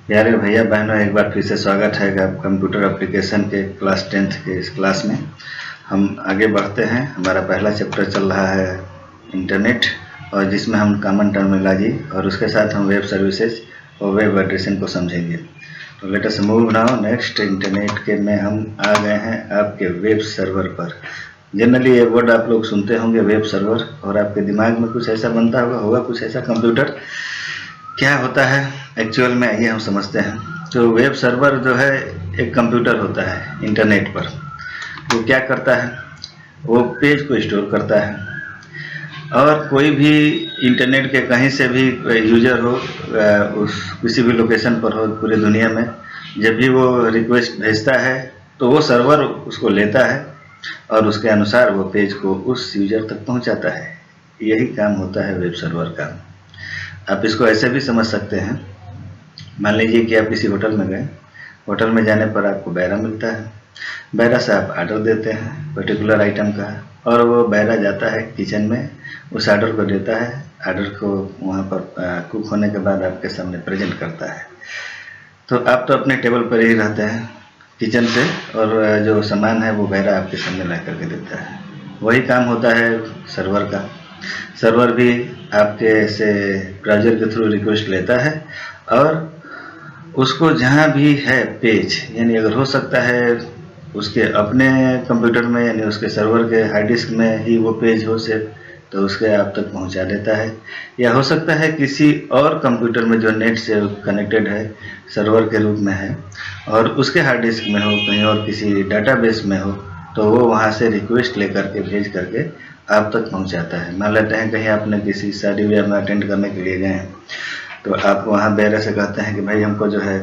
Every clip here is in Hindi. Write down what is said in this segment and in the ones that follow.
प्यारे भैया बहनों, एक बार फिर से स्वागत है आप कंप्यूटर एप्लीकेशन के क्लास 10th के इस क्लास में। हम आगे बढ़ते हैं। हमारा पहला चैप्टर चल रहा है इंटरनेट, और जिसमें हम कॉमन टर्मिनोलॉजी और उसके साथ हम वेब सर्विसेज और वेब एड्रेसिंग को समझेंगे। तो let us move now next. Internet के में हम आ गए हैं आपके वेब सर्वर पर। जनरली ये वर्ड आप लोग सुनते होंगे वेब सर्वर, और आपके दिमाग में कुछ ऐसा बनता होगा कुछ ऐसा कंप्यूटर। क्या होता है एक्चुअल में, आइए हम समझते हैं। तो वेब सर्वर जो है एक कंप्यूटर होता है इंटरनेट पर। वो क्या करता है, वो पेज को स्टोर करता है, और कोई भी इंटरनेट के कहीं से भी यूजर हो, उस किसी भी लोकेशन पर हो पूरी दुनिया में, जब भी वो रिक्वेस्ट भेजता है तो वो सर्वर उसको लेता है और उसके अनुसार वो पेज को उस यूजर तक पहुंचाता है। यही काम होता है वेब सर्वर का। आप इसको ऐसे भी समझ सकते हैं। मान लीजिए कि आप किसी होटल में गए, होटल में जाने पर आपको बैरा मिलता है। बैरा से आप ऑर्डर देते हैं पर्टिकुलर आइटम का, और वो बैरा जाता है किचन में, उस ऑर्डर को देता है। ऑर्डर को वहाँ पर कुक होने के बाद आपके सामने प्रेजेंट करता है। तो आप तो अपने टेबल पर ही रहते हैं किचन से, और जो सामान है वो बैरा आपके सामने ला करके देता है। वही काम होता है सर्वर का। सर्वर भी आपके से ब्राउज़र के थ्रू रिक्वेस्ट लेता है, और उसको जहाँ भी है पेज, यानी अगर हो सकता है उसके अपने कंप्यूटर में, यानी उसके सर्वर के हार्ड डिस्क में ही वो पेज हो से, तो उसके आप तक पहुंचा देता है। या हो सकता है किसी और कंप्यूटर में जो नेट से कनेक्टेड है, सर्वर के रूप में है, और उसके हार्ड डिस्क में हो, कहीं और किसी डाटाबेस में हो, तो वो वहाँ से रिक्वेस्ट लेकर के भेज करके आप तक पहुँचाता है। मान लेते हैं कहीं आपने किसी शादी ब्याह में अटेंड करने के लिए गए हैं, तो आप वहाँ बेरे से कहते हैं कि भाई हमको जो है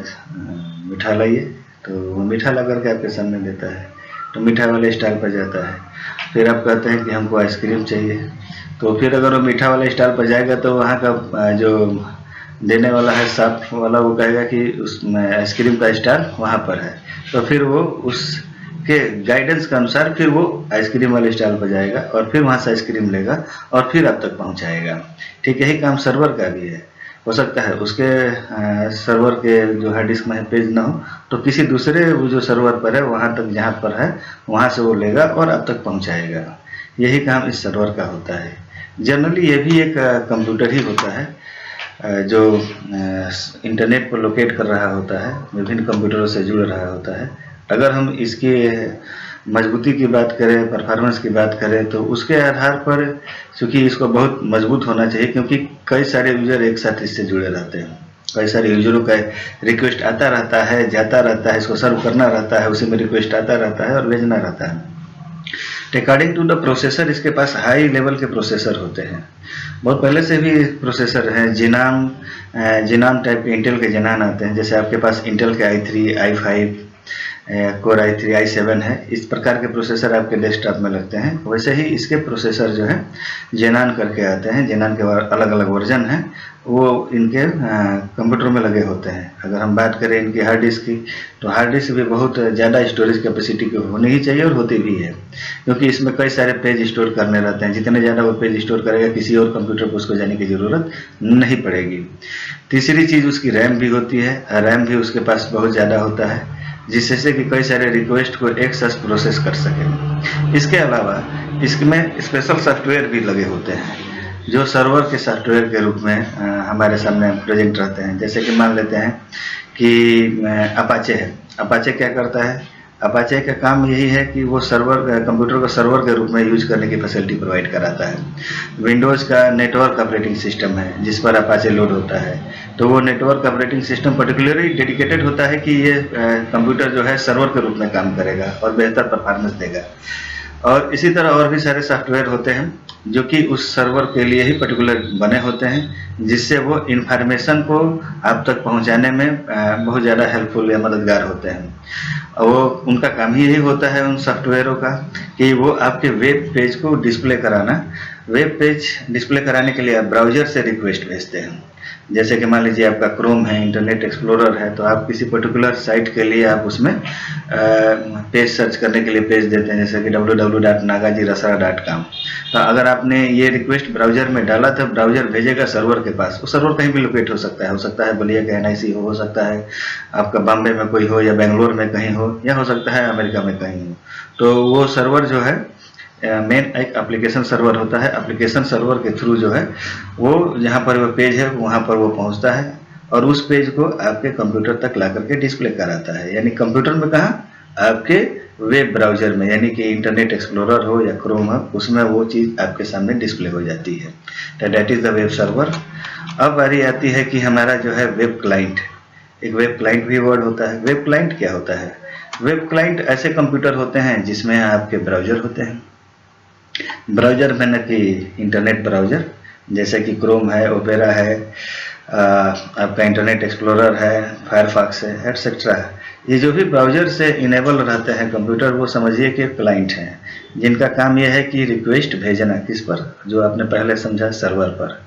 मीठा लाइए, तो वो मीठा ला करके आपके सामने देता है। तो मीठा वाले स्टाइल पर जाता है। फिर आप कहते हैं कि हमको आइसक्रीम चाहिए, तो फिर अगर वो मीठा वाले स्टाइल पर जाएगा तो वहाँ का जो देने वाला है शॉप वाला, वो कहेगा कि उसमें आइसक्रीम का स्टाइल वहाँ पर है। तो फिर वो उसके गाइडेंस के अनुसार फिर वो आइसक्रीम वाले स्टाइल पर जाएगा, और फिर वहाँ से आइसक्रीम लेगा और फिर आप तक पहुँचाएगा। ठीक यही काम सर्वर का भी है। हो सकता है उसके सर्वर के जो हार्ड डिस्क में पेज ना हो, तो किसी दूसरे वो जो सर्वर पर है वहाँ तक, जहाँ पर है वहाँ से वो लेगा और आप तक पहुँचाएगा। यही काम इस सर्वर का होता है। जनरली ये भी एक कंप्यूटर ही होता है, जो इंटरनेट पर लोकेट कर रहा होता है, विभिन्न कंप्यूटरों से जुड़ रहा होता है। अगर हम इसकी मजबूती की बात करें, परफॉर्मेंस की बात करें, तो उसके आधार पर, चूँकि इसको बहुत मजबूत होना चाहिए, क्योंकि कई सारे यूज़र एक साथ इससे जुड़े रहते हैं। कई सारे यूज़रों का रिक्वेस्ट आता रहता है, जाता रहता है, इसको सर्व करना रहता है, उसी में रिक्वेस्ट आता रहता है और भेजना रहता है। अकॉर्डिंग टू द प्रोसेसर, इसके पास हाई लेवल के प्रोसेसर होते हैं। बहुत पहले से भी प्रोसेसर हैं। जिनाम टाइप के इंटेल के जिनान आते हैं। जैसे आपके पास इंटेल के i3, i5, core i3, i7 है। इस प्रकार के प्रोसेसर आपके डेस्कटॉप में लगते हैं। वैसे ही इसके प्रोसेसर जो है जेनान करके आते हैं। जेनान के अलग अलग वर्जन हैं, वो इनके कंप्यूटर में लगे होते हैं। अगर हम बात करें इनकी हार्ड डिस्क की, तो हार्ड डिस्क भी बहुत ज़्यादा स्टोरेज कैपेसिटी की होनी ही चाहिए, और होती भी है, क्योंकि इसमें कई सारे पेज स्टोर करने रहते हैं। जितने ज़्यादा वो पेज स्टोर करेगा, किसी और कंप्यूटर को उसको जाने की ज़रूरत नहीं पड़ेगी। तीसरी चीज़ उसकी रैम भी होती है। रैम भी उसके पास बहुत ज़्यादा होता है, जिससे कि कई सारे रिक्वेस्ट को एक साथ प्रोसेस कर सके। इसके अलावा इसमें स्पेशल सॉफ्टवेयर भी लगे होते हैं, जो सर्वर के सॉफ्टवेयर के रूप में हमारे सामने प्रेजेंट रहते हैं। जैसे कि मान लेते हैं कि अपाचे है। अपाचे क्या करता है? अपाचे का काम यही है कि वो सर्वर, कंप्यूटर को सर्वर के रूप में यूज करने की फैसिलिटी प्रोवाइड कराता है। विंडोज़ का नेटवर्क ऑपरेटिंग सिस्टम है जिस पर अपाचे लोड होता है, तो वो network operating system particularly dedicated होता है कि ये कंप्यूटर जो है सर्वर के रूप में काम करेगा और बेहतर परफॉर्मेंस देगा। और इसी तरह और भी सारे सॉफ्टवेयर होते हैं जो कि उस सर्वर के लिए ही पर्टिकुलर बने होते हैं, जिससे वो इन्फॉर्मेशन को आप तक पहुंचाने में बहुत ज़्यादा हेल्पफुल या मददगार होते हैं। और वो उनका काम ही यही होता है उन सॉफ्टवेयरों का, कि वो आपके वेब पेज को डिस्प्ले कराना। वेब पेज डिस्प्ले कराने के लिए आप ब्राउज़र से रिक्वेस्ट भेजते हैं। जैसे कि मान लीजिए आपका क्रोम है, इंटरनेट एक्सप्लोरर है, तो आप किसी पर्टिकुलर साइट के लिए आप उसमें पेज सर्च करने के लिए पेज देते हैं, जैसे कि www.nagajirasara.com। तो अगर आपने ये रिक्वेस्ट ब्राउजर में डाला तो ब्राउजर भेजेगा सर्वर के पास। वो सर्वर कहीं भी लोकेट हो सकता है बलिया का NIC हो सकता है आपका बॉम्बे में कोई हो, या बेंगलोर में कहीं हो, या हो सकता है अमेरिका में कहीं हो। तो वो सर्वर जो है मेन एक एप्लीकेशन सर्वर होता है। एप्लीकेशन सर्वर के थ्रू जो है वो जहाँ पर वो पेज है वहाँ पर वो पहुँचता है और उस पेज को आपके कंप्यूटर तक ला करके डिस्प्ले कराता है। यानी कंप्यूटर में कहाँ, आपके वेब ब्राउजर में, यानी कि इंटरनेट एक्सप्लोरर हो या क्रोम हो, उसमें वो चीज़ आपके सामने डिस्प्ले हो जाती है। तो that is the web server. अब बारी आती है कि हमारा जो है वेब क्लाइंट। एक वेब क्लाइंट भी वर्ड होता है। वेब क्लाइंट क्या होता है? वेब क्लाइंट ऐसे कंप्यूटर होते हैं जिसमें आपके ब्राउजर होते हैं। ब्राउजर मैंने कि इंटरनेट ब्राउजर, जैसे कि क्रोम है, ओपेरा है, आपका इंटरनेट एक्सप्लोरर है, फायरफॉक्स है, एटसेट्रा है। ये जो भी ब्राउजर से इनेबल रहते हैं कंप्यूटर, वो समझिए कि क्लाइंट हैं, जिनका काम यह है कि रिक्वेस्ट भेजना किस पर, जो आपने पहले समझा सर्वर पर।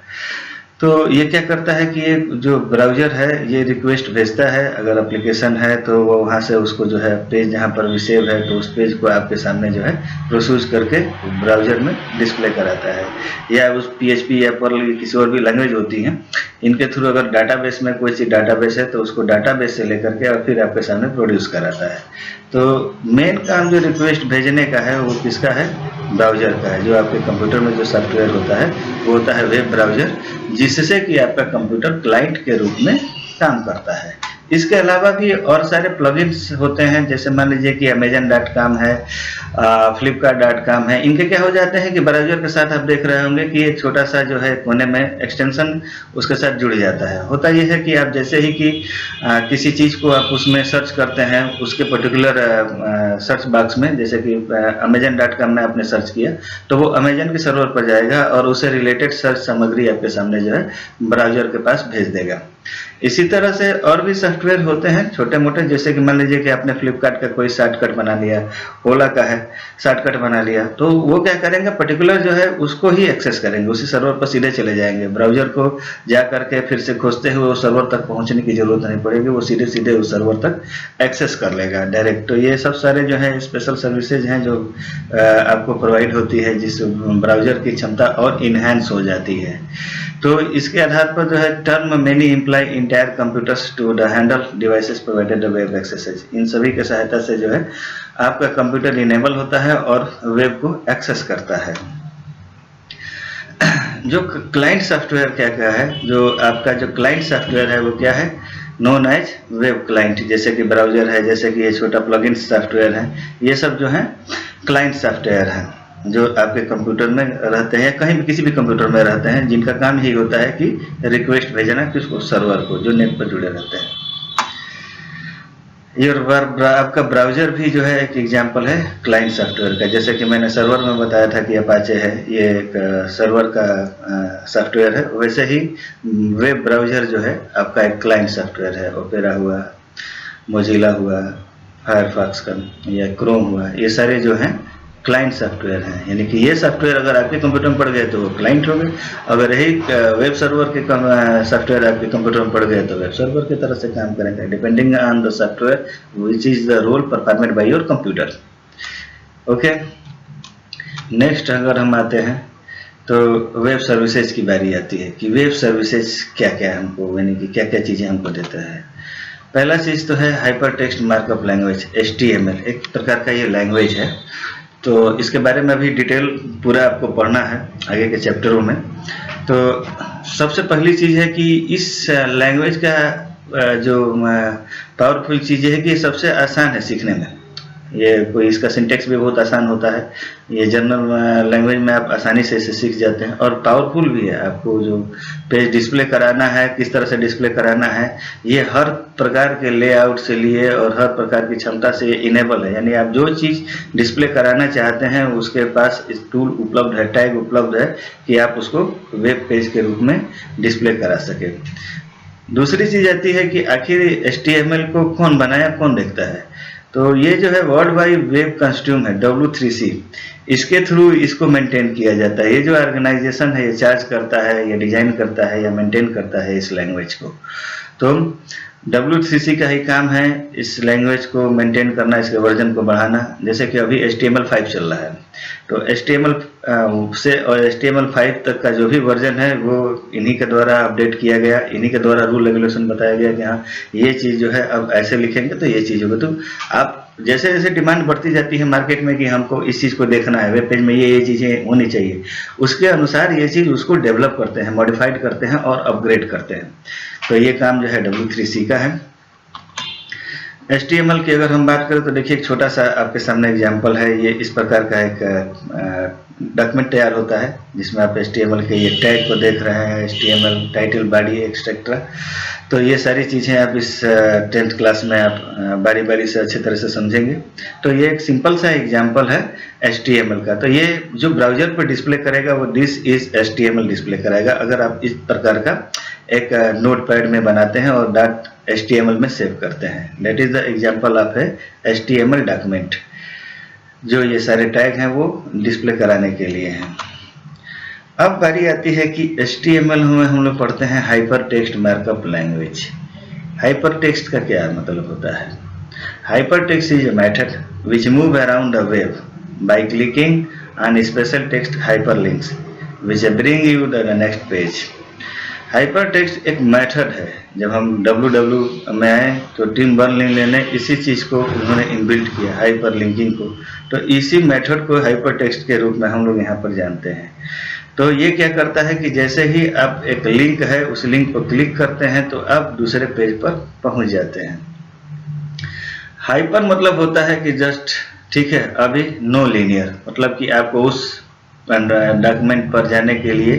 तो ये क्या करता है कि ये जो ब्राउजर है ये रिक्वेस्ट भेजता है। अगर एप्लीकेशन है तो वो वहाँ से उसको जो है पेज जहाँ पर भी सेव है तो उस पेज को आपके सामने जो है प्रोड्यूस करके ब्राउजर में डिस्प्ले कराता है। या उस PHP या पर्ल किसी और भी लैंग्वेज होती हैं, इनके थ्रू अगर डाटाबेस में कोई चीज़ डाटाबेस है तो उसको डाटाबेस से लेकर के और फिर आपके सामने प्रोड्यूस कराता है। तो मेन काम जो रिक्वेस्ट भेजने का है वो किसका है? ब्राउजर का है। जो आपके कंप्यूटर में जो सॉफ्टवेयर होता है वो होता है वेब ब्राउजर, जिससे कि आपका कंप्यूटर क्लाइंट के रूप में काम करता है। इसके अलावा भी और सारे प्लगइन्स होते हैं, जैसे मान लीजिए कि Amazon.com है, Flipkart.com है। इनके क्या हो जाते हैं कि ब्राउजर के साथ आप देख रहे होंगे कि एक छोटा सा जो है कोने में एक्सटेंशन उसके साथ जुड़ जाता है। होता यह है कि आप जैसे ही कि किसी चीज़ को आप उसमें सर्च करते हैं, उसके पर्टिकुलर सर्च बॉक्स में, जैसे कि Amazon.com में आपने सर्च किया तो वो अमेजन के सर्वर पर जाएगा और उससे रिलेटेड सर्च सामग्री आपके सामने जो है ब्राउजर के पास भेज देगा। इसी तरह से और भी सॉफ्टवेयर होते हैं छोटे मोटे, जैसे कि मान लीजिए कि आपने फ्लिपकार्ट का कोई शॉर्टकट बना लिया, ओला का है शॉर्टकट बना लिया, तो वो क्या करेंगे, पर्टिकुलर जो है उसको ही एक्सेस करेंगे, उसी सर्वर पर सीधे चले जाएंगे। ब्राउजर को जा करके फिर से खोजते हुए उस सर्वर तक पहुंचने की जरूरत नहीं पड़ेगी, वो सीधे सीधे उस सर्वर तक एक्सेस कर लेगा डायरेक्ट। तो ये सब सारे जो है स्पेशल सर्विसेज हैं जो आपको प्रोवाइड होती है, जिस ब्राउजर की क्षमता और इन्हेंस हो जाती है। तो इसके आधार पर जो है term many employ entire computers to the handle devices provided the web access. इन सभी के सहायता से जो है आपका कंप्यूटर इनेबल होता है और वेब को एक्सेस करता है। जो क्लाइंट सॉफ्टवेयर क्या क्या है, जो आपका जो क्लाइंट सॉफ्टवेयर है वो क्या है, नोन एज वेब क्लाइंट। जैसे कि ब्राउजर है, जैसे कि ये छोटा प्लगइन सॉफ्टवेयर है, ये सब जो है क्लाइंट सॉफ्टवेयर है जो आपके कंप्यूटर में रहते हैं, कहीं भी किसी भी कंप्यूटर में रहते हैं, जिनका काम यही होता है कि रिक्वेस्ट भेजना किसको, सर्वर को, जो नेट पर जुड़े रहते हैं। ये आपका ब्राउजर भी जो है एक एग्जांपल है क्लाइंट सॉफ्टवेयर का। जैसे कि मैंने सर्वर में बताया था कि अपाचे है, ये एक सर्वर का सॉफ्टवेयर है, वैसे ही वेब ब्राउजर जो है आपका एक क्लाइंट सॉफ्टवेयर है। ओपेरा हुआ, मोजिला हुआ, फायरफॉक्स का या क्रोम हुआ, ये सारे जो हैं क्लाइंट सॉफ्टवेयर हैं। यानी कि ये सॉफ्टवेयर अगर आपके कंप्यूटर में पड़ गए तो वो क्लाइंट हो गए, अगर यही वेब सर्वर के सॉफ्टवेयर आपके कंप्यूटर में पड़ गए तो वेब सर्वर की तरह से काम करेंगे, depending on the software which is the role performed by your computer. Okay, next अगर हम आते हैं तो वेब सर्विसेज की बारी आती है कि वेब सर्विसेज क्या क्या हमको, यानी कि क्या क्या चीज़ें हमको देता है। पहला चीज़ तो है hyper text markup language, HTML। एक प्रकार का ये लैंग्वेज है, तो इसके बारे में अभी डिटेल पूरा आपको पढ़ना है आगे के चैप्टरों में। तो सबसे पहली चीज़ है कि इस लैंग्वेज का जो पावरफुल चीज़ है कि ये सबसे आसान है सीखने में। ये कोई इसका सिंटेक्स भी बहुत आसान होता है, ये जनरल लैंग्वेज में आप आसानी से इसे सीख जाते हैं, और पावरफुल भी है। आपको जो पेज डिस्प्ले कराना है, किस तरह से डिस्प्ले कराना है, ये हर प्रकार के लेआउट से लिए और हर प्रकार की क्षमता से इनेबल है। यानी आप जो चीज़ डिस्प्ले कराना चाहते हैं उसके पास इस टूल उपलब्ध है, टैग उपलब्ध है कि आप उसको वेब पेज के रूप में डिस्प्ले करा सके। दूसरी चीज़ आती है कि आखिर HTML को कौन बनाया, कौन देखता है। तो ये जो है वर्ल्ड वाइड वेब कंस्ट्यूम है W3C, इसके थ्रू इसको मेंटेन किया जाता है। ये जो ऑर्गेनाइजेशन है ये चार्ज करता है, या डिजाइन करता है, या मेंटेन करता है इस लैंग्वेज को। तो W3C का ही काम है इस लैंग्वेज को मेंटेन करना, इसके वर्जन को बढ़ाना। जैसे कि अभी HTML5 चल रहा है, तो HTML से और HTML5 तक का जो भी वर्जन है वो इन्हीं के द्वारा अपडेट किया गया, इन्हीं के द्वारा रूल रेगुलेशन बताया गया कि हाँ ये चीज़ जो है अब ऐसे लिखेंगे तो ये चीज़ होगा। तो आप जैसे जैसे डिमांड बढ़ती जाती है मार्केट में कि हमको इस चीज़ को देखना है, वेब पेज में ये चीज़ें होनी चाहिए, उसके अनुसार ये चीज़ उसको डेवलप करते हैं, मॉडिफाइड करते हैं और अपग्रेड करते हैं। तो ये काम जो है W3C का है। HTML की अगर हम बात करें तो देखिए एक छोटा सा आपके सामने एग्जांपल है। ये इस प्रकार का एक डॉक्यूमेंट तैयार होता है जिसमें आप HTML के ये टैग को देख रहे हैं, HTML टाइटल, बॉडी, एक्सेट्रा। तो ये सारी चीज़ें आप इस 10th क्लास में आप बारी बारी से अच्छी तरह से समझेंगे। तो ये एक सिंपल सा एग्जांपल है HTML का। तो ये जो ब्राउजर पर डिस्प्ले करेगा वो दिस इज HTML डिस्प्ले कराएगा अगर आप इस प्रकार का एक नोटपैड में बनाते हैं और .html में सेव करते हैं। That is the example of है HTML डॉक्यूमेंट। जो ये सारे टैग हैं वो डिस्प्ले कराने के लिए हैं। अब बारी आती है कि HTML में हम लोग पढ़ते हैं hyper text markup language. Hyper text का क्या मतलब होता है? Hyper text is a method which move around the web by clicking on special text hyperlinks which bring you to the next page। Hyper text एक मेथड है। जब हम www में आए तो टिम बर्नर्स-ली ने इसी चीज़ को उन्होंने इनबिल्ट किया, हाइपर लिंकिंग को। तो इसी मेथड को हाइपर टेक्स्ट के रूप में हम लोग यहाँ पर जानते हैं। तो ये क्या करता है कि जैसे ही आप एक लिंक है उस लिंक पर क्लिक करते हैं तो आप दूसरे पेज पर पहुँच जाते हैं। हाइपर मतलब होता है कि जस्ट, ठीक है, अभी नो लीनियर, मतलब कि आपको उस डॉक्यूमेंट पर जाने के लिए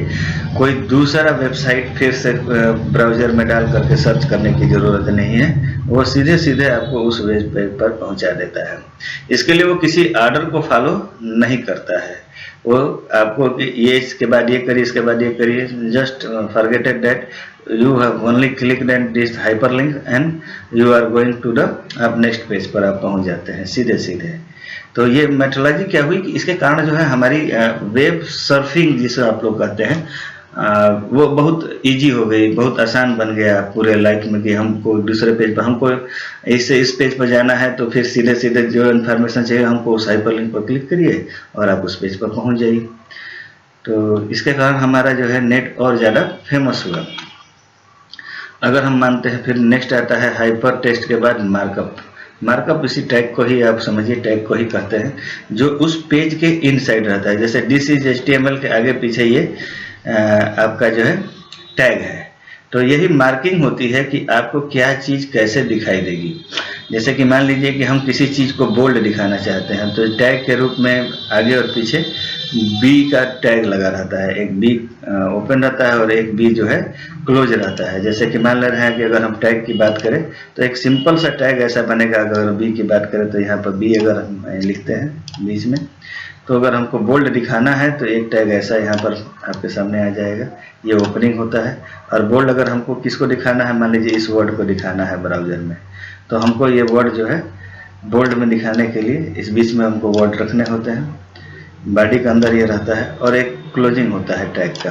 कोई दूसरा वेबसाइट फिर से ब्राउज़र में डाल करके सर्च करने की ज़रूरत नहीं है। वो सीधे सीधे आपको उस वेब पेज पर पहुंचा देता है। इसके लिए वो किसी आर्डर को फॉलो नहीं करता है। वो आपको कि ये इसके बाद ये करिए, इसके बाद ये करिए, just forgetted that you have only clicked and this hyperlink and you are going to the आप नेक्स्ट पेज पर आप पहुंच जाते हैं सीधे सीधे। तो ये मेथोडोलॉजी क्या हुई कि इसके कारण जो है हमारी वेब सर्फिंग जिसे आप लोग कहते हैं वो बहुत इजी हो गई, बहुत आसान बन गया पूरे लाइफ में कि हमको दूसरे पेज पर, हमको इससे इस पेज पर जाना है तो फिर सीधे सीधे जो इन्फॉर्मेशन चाहिए हमको उस हाइपरलिंक पर क्लिक करिए और आप उस पेज पर पहुंच जाइए। तो इसके कारण हमारा जो है नेट और ज़्यादा फेमस हुआ। अगर हम मानते हैं, फिर नेक्स्ट आता है हाइपर टेक्स्ट के बाद मार्कअप। मार्कअप इसी टैग को ही आप समझिए, टैग को ही कहते हैं जो उस पेज के इनसाइड रहता है। जैसे दिस इज HTML के आगे पीछे ये आपका जो है टैग है। तो यही मार्किंग होती है कि आपको क्या चीज़ कैसे दिखाई देगी। जैसे कि मान लीजिए कि हम किसी चीज़ को बोल्ड दिखाना चाहते हैं तो टैग के रूप में आगे और पीछे B का टैग लगा रहता है। एक B ओपन रहता है और एक B जो है क्लोज रहता है। जैसे कि मान ले रहे हैं कि अगर हम टैग की बात करें तो एक सिंपल सा टैग ऐसा बनेगा। अगर B की बात करें तो यहाँ पर B अगर हम लिखते हैं बीच में, तो अगर हमको बोल्ड दिखाना है तो एक टैग ऐसा यहाँ पर आपके सामने आ जाएगा, ये ओपनिंग होता है। और बोल्ड अगर हमको किसको दिखाना है, मान लीजिए इस वर्ड को दिखाना है ब्राउज़र में, तो हमको ये वर्ड जो है बोल्ड में दिखाने के लिए इस बीच में हमको वर्ड रखने होते हैं। बॉडी के अंदर ये रहता है और एक क्लोजिंग होता है टैग का।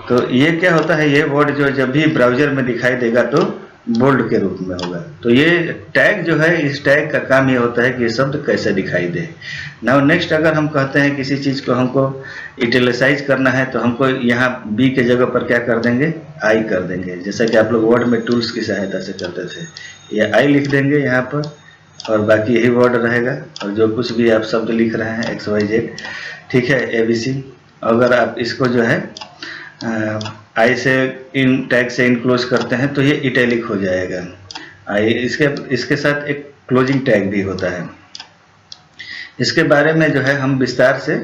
तो ये क्या होता है, ये वर्ड जो जब भी ब्राउज़र में दिखाई देगा तो बोल्ड के रूप में होगा। तो ये टैग जो है, इस टैग का काम ये होता है कि ये शब्द कैसे दिखाई दे। नाउ नेक्स्ट, अगर हम कहते हैं किसी चीज़ को हमको इटैलिसाइज करना है तो हमको यहाँ बी के जगह पर क्या कर देंगे, आई कर देंगे। जैसा कि आप लोग वर्ड में टूल्स की सहायता से करते थे, ये आई लिख देंगे यहाँ पर और बाकी यही वर्ड रहेगा। और जो कुछ भी आप शब्द लिख रहे हैं XYZ, ठीक है, ABC, अगर आप इसको जो है आई से इन टैग से इनक्लोज करते हैं तो ये इटैलिक हो जाएगा। आई इसके साथ एक क्लोजिंग टैग भी होता है। इसके बारे में जो है हम विस्तार से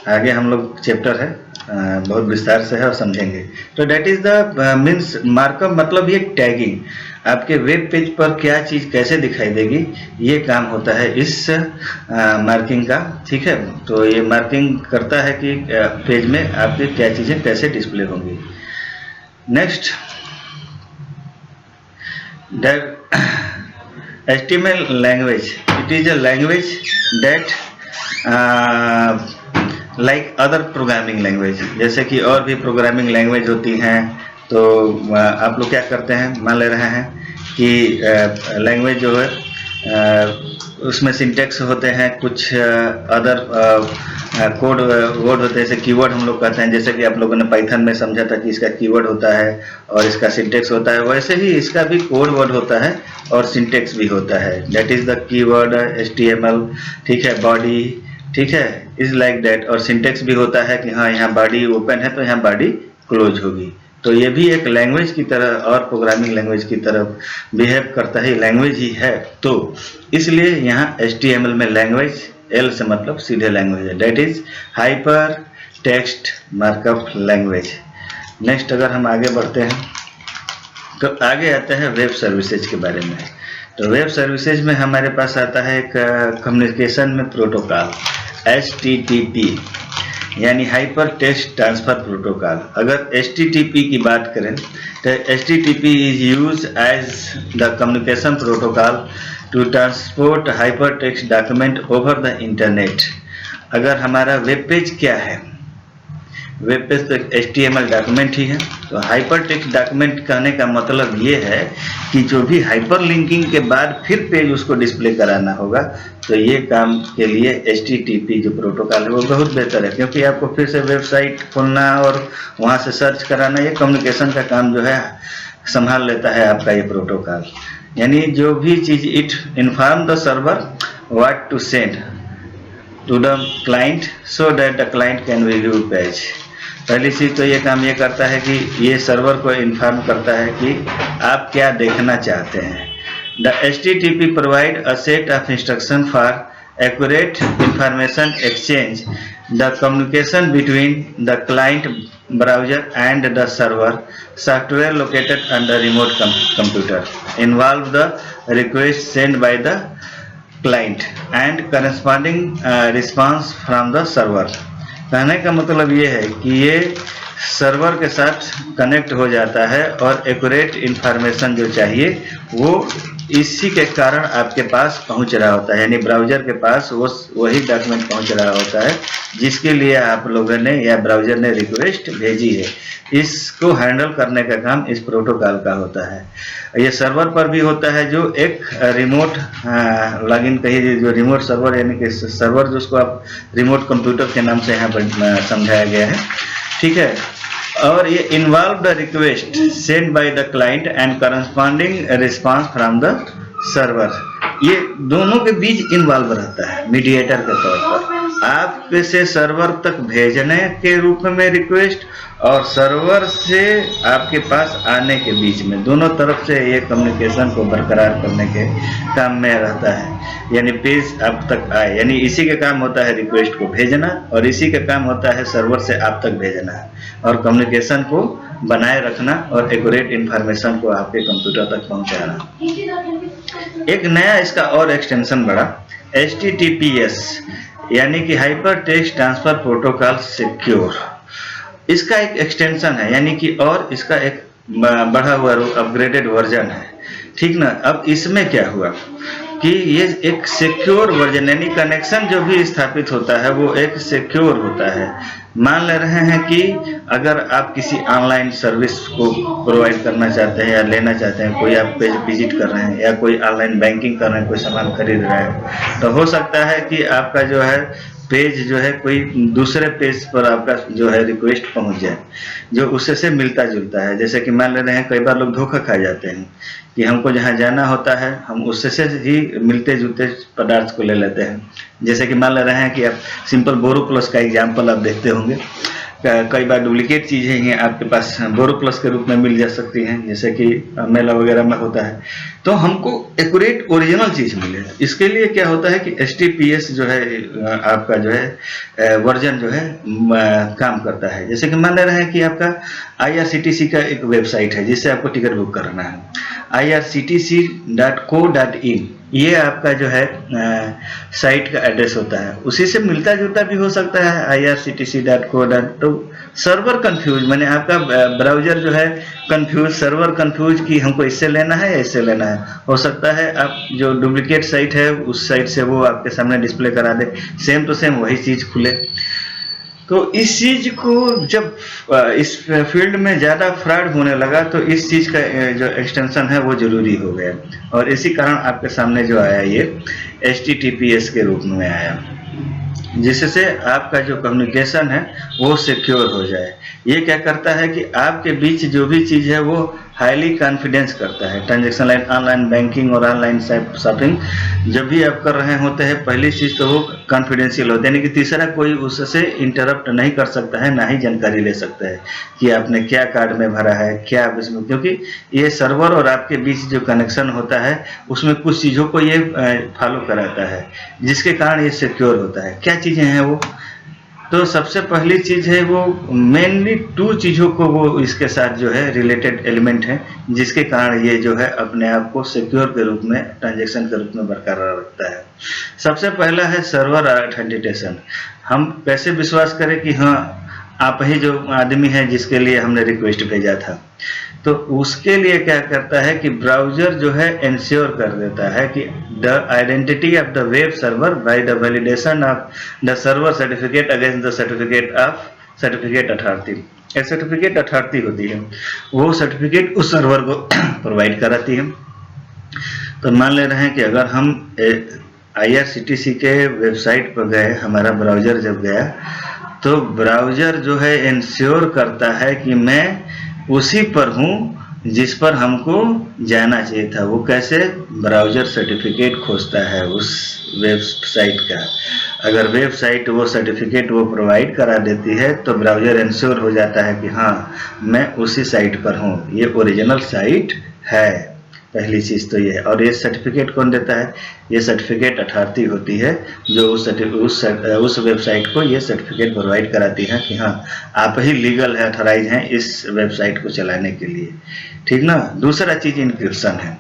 आगे हम लोग चैप्टर है बहुत विस्तार से है और समझेंगे। तो that is the means markup, मतलब ये टैगिंग, आपके वेब पेज पर क्या चीज़ कैसे दिखाई देगी, ये काम होता है इस मार्किंग का। ठीक है, तो ये मार्किंग करता है कि पेज में आपकी क्या चीज़ें कैसे डिस्प्ले होंगी। Next, HTML language, it is a language that like other programming language, जैसे कि और भी प्रोग्रामिंग लैंग्वेज होती हैं। तो आप लोग क्या करते हैं, मान ले रहे हैं कि लैंग्वेज जो है उसमें सिंटेक्स होते हैं, कुछ अदर कोड वर्ड होते हैं, जैसे कीवर्ड हम लोग कहते हैं। जैसे कि आप लोगों ने पाइथन में समझा था कि इसका कीवर्ड होता है और इसका सिंटेक्स होता है, वैसे ही इसका भी कोड वर्ड होता है और सिंटेक्स भी होता है। That is the keyword HTML, ठीक है, बॉडी, ठीक है, इज लाइक दैट। और सिंटेक्स भी होता है कि हाँ यहाँ बॉडी ओपन है तो यहाँ बॉडी क्लोज होगी। तो ये भी एक लैंग्वेज की तरह और प्रोग्रामिंग लैंग्वेज की तरह बिहेव करता है, लैंग्वेज ही है। तो इसलिए यहाँ HTML में लैंग्वेज, L से मतलब सीधे लैंग्वेज है, that is hyper text markup language. Next अगर हम आगे बढ़ते हैं तो आगे आते हैं वेब सर्विसेज के बारे में। तो वेब सर्विसेज में हमारे पास आता है एक कम्युनिकेशन में प्रोटोकॉल HTTP, यानी हाइपर टेक्स्ट ट्रांसफर प्रोटोकॉल। अगर HTTP की बात करें तो HTTP is use as the communication protocol to transport hyper text document over the internet. अगर हमारा वेब पेज क्या है, वेब पेज तो HTML डॉक्यूमेंट ही है। तो हाइपर टेक्स्ट डॉक्यूमेंट कहने का मतलब ये है कि जो भी हाइपर लिंकिंग के बाद फिर पेज उसको डिस्प्ले कराना होगा, तो ये काम के लिए HTTP जो प्रोटोकॉल है वो बहुत बेहतर है, क्योंकि आपको फिर से वेबसाइट खोलना और वहाँ से सर्च कराना, ये कम्युनिकेशन का काम जो है संभाल लेता है आपका ये प्रोटोकॉल। यानी जो भी चीज़ it inform the server what to send to the client so that the client can view page. पहली चीज तो ये काम ये करता है कि ये सर्वर को इन्फॉर्म करता है कि आप क्या देखना चाहते हैं। The HTTP provide a set of instruction for accurate information exchange the communication between the client browser and the server software located on the remote computer involve the request send by the client and corresponding response from the server. कहने का मतलब ये है कि ये सर्वर के साथ कनेक्ट हो जाता है और एक्यूरेट इंफॉर्मेशन जो चाहिए वो इसी के कारण आपके पास पहुंच रहा होता है, यानी ब्राउज़र के पास वो वही डॉक्यूमेंट पहुंच रहा होता है जिसके लिए आप लोगों ने या ब्राउज़र ने रिक्वेस्ट भेजी है। इसको हैंडल करने का काम इस प्रोटोकॉल का होता है। ये सर्वर पर भी होता है जो एक रिमोट लॉगिन कहिए, जो रिमोट सर्वर, यानी कि सर्वर जिसको आप रिमोट कंप्यूटर के नाम से यहाँ पर समझाया गया है, ठीक है। और ये involve the request send by the client and corresponding response from the server, ये दोनों के बीच इन्वॉल्व रहता है मीडिएटर के तौर पर, आपके से सर्वर तक भेजने के रूप में रिक्वेस्ट और सर्वर से आपके पास आने के बीच में, दोनों तरफ से ये कम्युनिकेशन को बरकरार करने के काम में रहता है। यानी पेज आप तक आए, यानी इसी का काम होता है रिक्वेस्ट को भेजना और इसी का काम होता है सर्वर से आप तक भेजना और कम्युनिकेशन को बनाए रखना और एक्यूरेट इंफॉर्मेशन को आपके कंप्यूटर तक पहुंचाना। एक नया इसका और एक्सटेंशन बढ़ा HTTPS, यानी कि hyper text transfer protocol secure. इसका एक एक्सटेंशन है, यानी कि और इसका एक बढ़ा हुआ अपग्रेडेड वर्जन है, ठीक ना। अब इसमें क्या हुआ कि ये एक सिक्योर वर्जन, यानी कनेक्शन जो भी स्थापित होता है वो एक सिक्योर होता है। मान ले रहे हैं कि अगर आप किसी ऑनलाइन सर्विस को प्रोवाइड करना चाहते हैं या लेना चाहते हैं, कोई आप पेज विजिट कर रहे हैं या कोई ऑनलाइन बैंकिंग कर रहे हैं, कोई सामान खरीद रहे हैं, तो हो सकता है कि आपका जो है पेज जो है कोई दूसरे पेज पर आपका जो है रिक्वेस्ट पहुंच जाए जो उससे से मिलता जुलता है। जैसे कि मान ले रहे हैं कई बार लोग धोखा खा जाते हैं कि हमको जहाँ जाना होता है हम उससे से ही मिलते जुलते पदार्थ को ले लेते हैं। जैसे कि मान ले रहे हैं कि आप सिंपल बोरोप्लस का एग्जाम्पल आप देखते होंगे, कई बार डुप्लीकेट चीज़ें ही आपके पास बोरोप्लस के रूप में मिल जा सकती हैं, जैसे कि मेला वगैरह में होता है। तो हमको एक्यूरेट ओरिजिनल चीज़ मिले, इसके लिए क्या होता है कि HTTPS जो है आपका जो है वर्जन जो है काम करता है। जैसे कि मान ले रहे हैं कि आपका IRCTC का एक वेबसाइट है जिससे आपको टिकट बुक करना है। irctc.co.in, ये आपका जो है साइट का एड्रेस होता है। उसी से मिलता जुलता भी हो सकता है irctc.co.in। तो सर्वर कंफ्यूज, मैंने आपका ब्राउजर जो है कंफ्यूज, सर्वर कंफ्यूज कि हमको इससे लेना है या इससे लेना है। हो सकता है आप जो डुप्लीकेट साइट है उस साइट से वो आपके सामने डिस्प्ले करा दे, सेम टू सेम वही चीज़ खुले। तो इस चीज को जब इस फील्ड में ज़्यादा फ्रॉड होने लगा तो इस चीज़ का जो एक्सटेंशन है वो ज़रूरी हो गया, और इसी कारण आपके सामने जो आया ये HTTPS के रूप में आया, जिससे आपका जो कम्युनिकेशन है वो सिक्योर हो जाए। ये क्या करता है कि आपके बीच जो भी चीज़ है वो हाईली कॉन्फिडेंस करता है। ट्रांजेक्शन लाइन, ऑनलाइन बैंकिंग और ऑनलाइन शॉपिंग जब भी आप कर रहे होते हैं, पहली चीज़ तो वो कॉन्फिडेंशियल होता है, यानी कि तीसरा कोई उससे इंटरप्ट नहीं कर सकता है, ना ही जानकारी ले सकता है कि आपने क्या कार्ड में भरा है, क्या आप इसमें, क्योंकि ये सर्वर और आपके बीच जो कनेक्शन होता है उसमें कुछ चीज़ों को ये फॉलो कराता है, जिसके कारण ये सिक्योर होता है। क्या चीज़ें हैं वो? तो सबसे पहली चीज़ है वो मेनली 2 चीज़ों को वो इसके साथ जो है रिलेटेड एलिमेंट है, जिसके कारण ये जो है अपने आप को सिक्योर के रूप में, ट्रांजैक्शन के रूप में बरकरार रखता है। सबसे पहला है सर्वर ऑथेंटिकेशन। हम कैसे विश्वास करें कि हाँ आप ही जो आदमी है जिसके लिए हमने रिक्वेस्ट भेजा था? तो उसके लिए क्या करता है कि ब्राउज़र जो है इंश्योर कर देता है कि the identity of the web server by the validation of the server certificate against the certificate authority. एक सर्टिफिकेट अथॉरिटी होती है, वो सर्टिफिकेट उस सर्वर को प्रोवाइड कराती है। तो मान ले रहे हैं कि अगर हम IRCTC के वेबसाइट पर गए, हमारा ब्राउज़र जब गया तो ब्राउज़र जो है इंश्योर करता है कि मैं उसी पर हूँ जिस पर हमको जाना चाहिए था। वो कैसे? ब्राउज़र सर्टिफिकेट खोजता है उस वेबसाइट का। अगर वेबसाइट वो सर्टिफिकेट वो प्रोवाइड करा देती है तो ब्राउज़र इंश्योर हो जाता है कि हाँ मैं उसी साइट पर हूँ, ये ओरिजिनल साइट है। पहली चीज़ तो ये है। और ये सर्टिफिकेट कौन देता है? ये सर्टिफिकेट अथॉरिटी होती है जो उस वेबसाइट को ये सर्टिफिकेट प्रोवाइड कराती है कि हाँ आप ही लीगल है, अथॉराइज हैं इस वेबसाइट को चलाने के लिए। ठीक ना? दूसरा चीज़ इंक्रिप्शन है,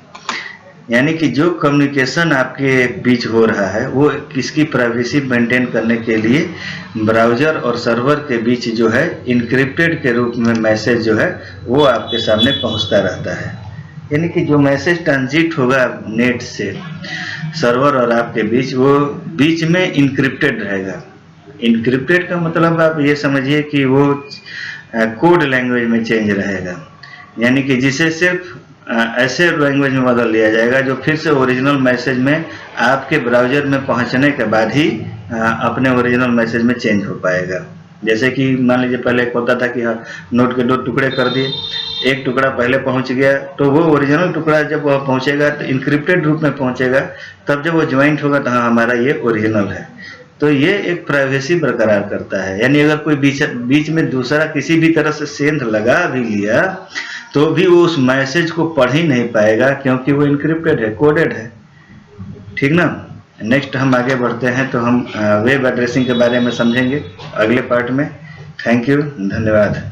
यानी कि जो कम्युनिकेशन आपके बीच हो रहा है वो किसकी प्राइवेसी मेंटेन करने के लिए ब्राउज़र और सर्वर के बीच जो है इनक्रिप्टेड के रूप में मैसेज जो है वो आपके सामने पहुंचता रहता है। यानी कि जो मैसेज ट्रांजिट होगा नेट से सर्वर और आपके बीच, वो बीच में इनक्रिप्टेड रहेगा। इनक्रिप्टेड का मतलब आप ये समझिए कि वो कोड लैंग्वेज में चेंज रहेगा, यानी कि जिसे सिर्फ ऐसे लैंग्वेज में बदल दिया जाएगा जो फिर से ओरिजिनल मैसेज में आपके ब्राउज़र में पहुंचने के बाद ही अपने ओरिजिनल मैसेज में चेंज हो पाएगा। जैसे कि मान लीजिए पहले एक होता था कि हाँ नोट के 2 टुकड़े कर दिए, एक टुकड़ा पहले पहुंच गया तो वो ओरिजिनल टुकड़ा जब वह पहुंचेगा तो इनक्रिप्टेड रूप में पहुंचेगा, तब जब वो ज्वाइंट होगा तो हाँ हमारा ये ओरिजिनल है। तो ये एक प्राइवेसी बरकरार करता है, यानी अगर कोई बीच में दूसरा किसी भी तरह से सेंध लगा भी लिया तो भी वो उस मैसेज को पढ़ ही नहीं पाएगा, क्योंकि वो इनक्रिप्टेड है, कोडेड है। ठीक ना? नेक्स्ट हम आगे बढ़ते हैं तो हम वेब एड्रेसिंग के बारे में समझेंगे अगले पार्ट में। थैंक यू, धन्यवाद।